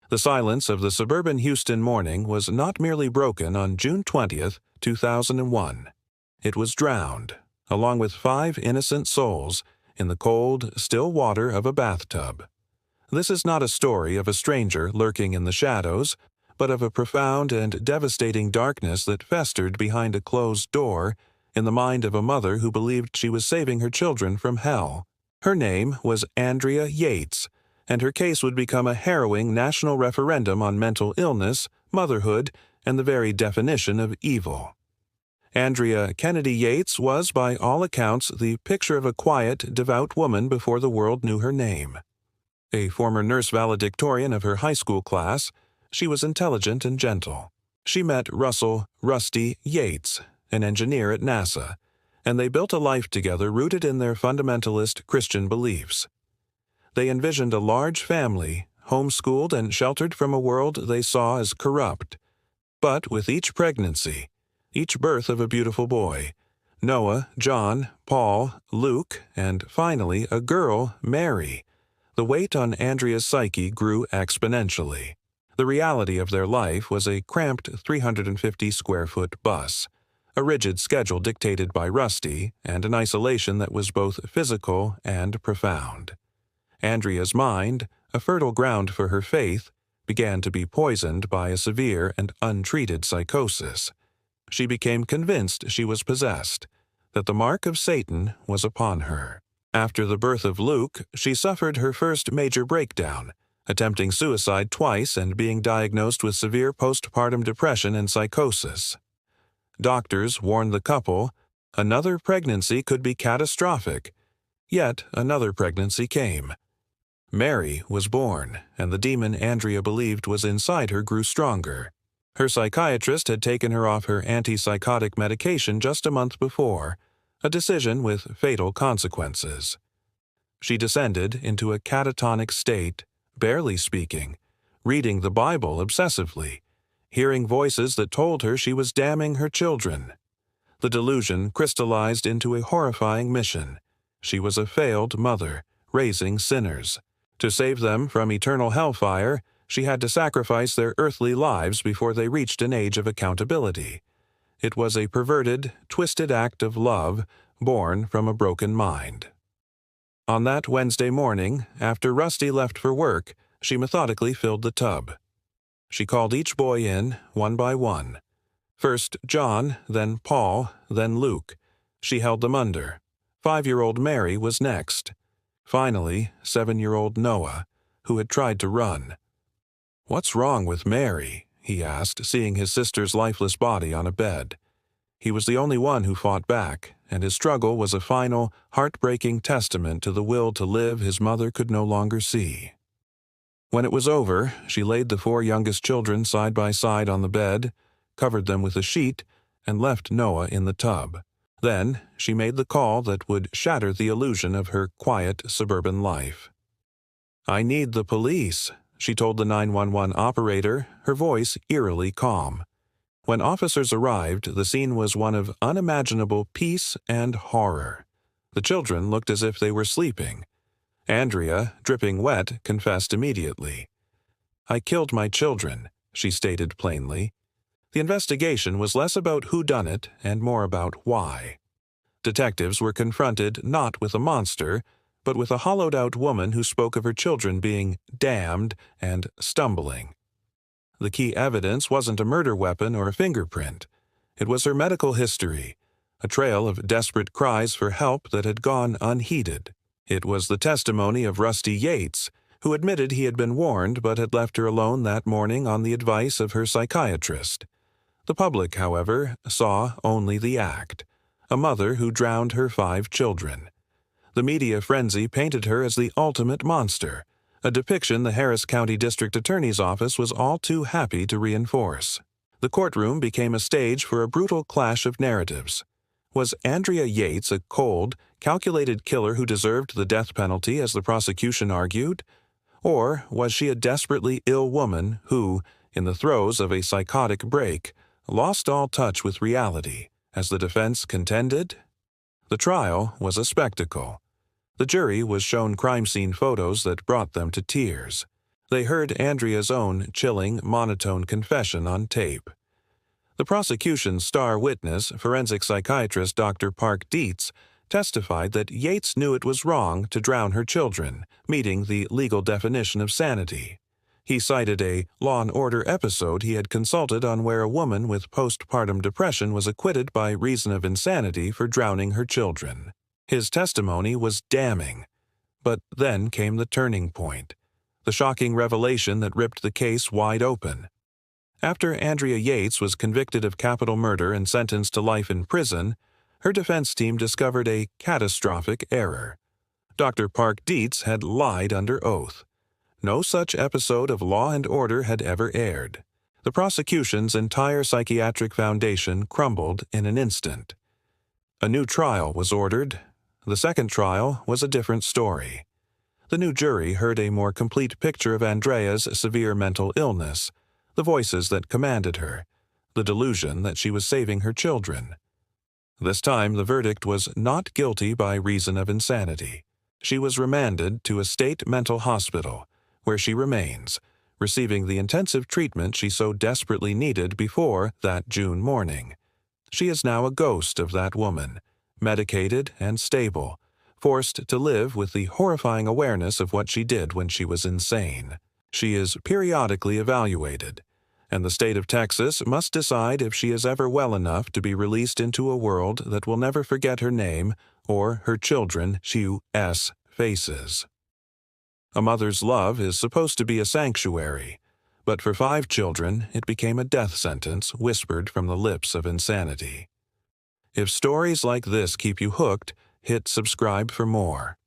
The silence of the suburban Houston morning was not merely broken on June 20th, 2001. It was drowned, along with 5 innocent souls, in the cold, still water of a bathtub. This is not a story of a stranger lurking in the shadows, but of a profound and devastating darkness that festered behind a closed door in the mind of a mother who believed she was saving her children from hell. Her name was Andrea Yates, and her case would become a harrowing national referendum on mental illness, motherhood, and the very definition of evil. Andrea Kennedy Yates was, by all accounts, the picture of a quiet, devout woman before the world knew her name. A former nurse valedictorian of her high school class, she was intelligent and gentle. She met Russell "Rusty" Yates, an engineer at NASA, and they built a life together rooted in their fundamentalist Christian beliefs. They envisioned a large family, homeschooled and sheltered from a world they saw as corrupt. But with each pregnancy, each birth of a beautiful boy, Noah, John, Paul, Luke, and finally a girl, Mary, the weight on Andrea's psyche grew exponentially. The reality of their life was a cramped 350-square-foot bus, a rigid schedule dictated by Rusty, and an isolation that was both physical and profound. Andrea's mind, a fertile ground for her faith, began to be poisoned by a severe and untreated psychosis. She became convinced she was possessed, that the mark of Satan was upon her. After the birth of Luke, she suffered her first major breakdown, attempting suicide twice and being diagnosed with severe postpartum depression and psychosis. Doctors warned the couple another pregnancy could be catastrophic, yet another pregnancy came. Mary was born, and the demon Andrea believed was inside her grew stronger. Her psychiatrist had taken her off her antipsychotic medication just a month before, a decision with fatal consequences. She descended into a catatonic state, barely speaking, reading the Bible obsessively, hearing voices that told her she was damning her children. The delusion crystallized into a horrifying mission. She was a failed mother, raising sinners. To save them from eternal hellfire, she had to sacrifice their earthly lives before they reached an age of accountability. It was a perverted, twisted act of love born from a broken mind. On that Wednesday morning, after Rusty left for work, she methodically filled the tub. She called each boy in, one by one. First John, then Paul, then Luke. She held them under. 5-year-old Mary was next. Finally, 7-year-old Noah, who had tried to run. "What's wrong with Mary?" he asked, seeing his sister's lifeless body on a bed. He was the only one who fought back, and his struggle was a final, heartbreaking testament to the will to live his mother could no longer see. When it was over, she laid the 4 youngest children side by side on the bed, covered them with a sheet, and left Noah in the tub. Then she made the call that would shatter the illusion of her quiet suburban life. "I need the police," she told the 911 operator, her voice eerily calm. When officers arrived, the scene was one of unimaginable peace and horror. The children looked as if they were sleeping. Andrea, dripping wet, confessed immediately. "I killed my children," she stated plainly. The investigation was less about who done it and more about why. Detectives were confronted not with a monster, but with a hollowed-out woman who spoke of her children being damned and stumbling. The key evidence wasn't a murder weapon or a fingerprint. It was her medical history, a trail of desperate cries for help that had gone unheeded. It was the testimony of Rusty Yates, who admitted he had been warned but had left her alone that morning on the advice of her psychiatrist. The public, however, saw only the act, a mother who drowned her 5 children. The media frenzy painted her as the ultimate monster, a depiction the Harris County District Attorney's Office was all too happy to reinforce. The courtroom became a stage for a brutal clash of narratives. Was Andrea Yates a cold, calculated killer who deserved the death penalty, as the prosecution argued? Or was she a desperately ill woman who, in the throes of a psychotic break, lost all touch with reality, as the defense contended? The trial was a spectacle. The jury was shown crime scene photos that brought them to tears. They heard Andrea's own chilling, monotone confession on tape. The prosecution's star witness, forensic psychiatrist Dr. Park Dietz, testified that Yates knew it was wrong to drown her children, meeting the legal definition of sanity. He cited a Law and Order episode he had consulted on where a woman with postpartum depression was acquitted by reason of insanity for drowning her children. His testimony was damning. But then came the turning point, the shocking revelation that ripped the case wide open. After Andrea Yates was convicted of capital murder and sentenced to life in prison, her defense team discovered a catastrophic error. Dr. Park Dietz had lied under oath. No such episode of Law and Order had ever aired. The prosecution's entire psychiatric foundation crumbled in an instant. A new trial was ordered. The second trial was a different story. The new jury heard a more complete picture of Andrea's severe mental illness, the voices that commanded her, the delusion that she was saving her children. This time the verdict was not guilty by reason of insanity. She was remanded to a state mental hospital, where she remains, receiving the intensive treatment she so desperately needed before that June morning. She is now a ghost of that woman, medicated and stable, forced to live with the horrifying awareness of what she did when she was insane. She is periodically evaluated, and the state of Texas must decide if she is ever well enough to be released into a world that will never forget her name or her children she faces. A mother's love is supposed to be a sanctuary, but for 5 children it became a death sentence whispered from the lips of insanity. If stories like this keep you hooked, hit subscribe for more.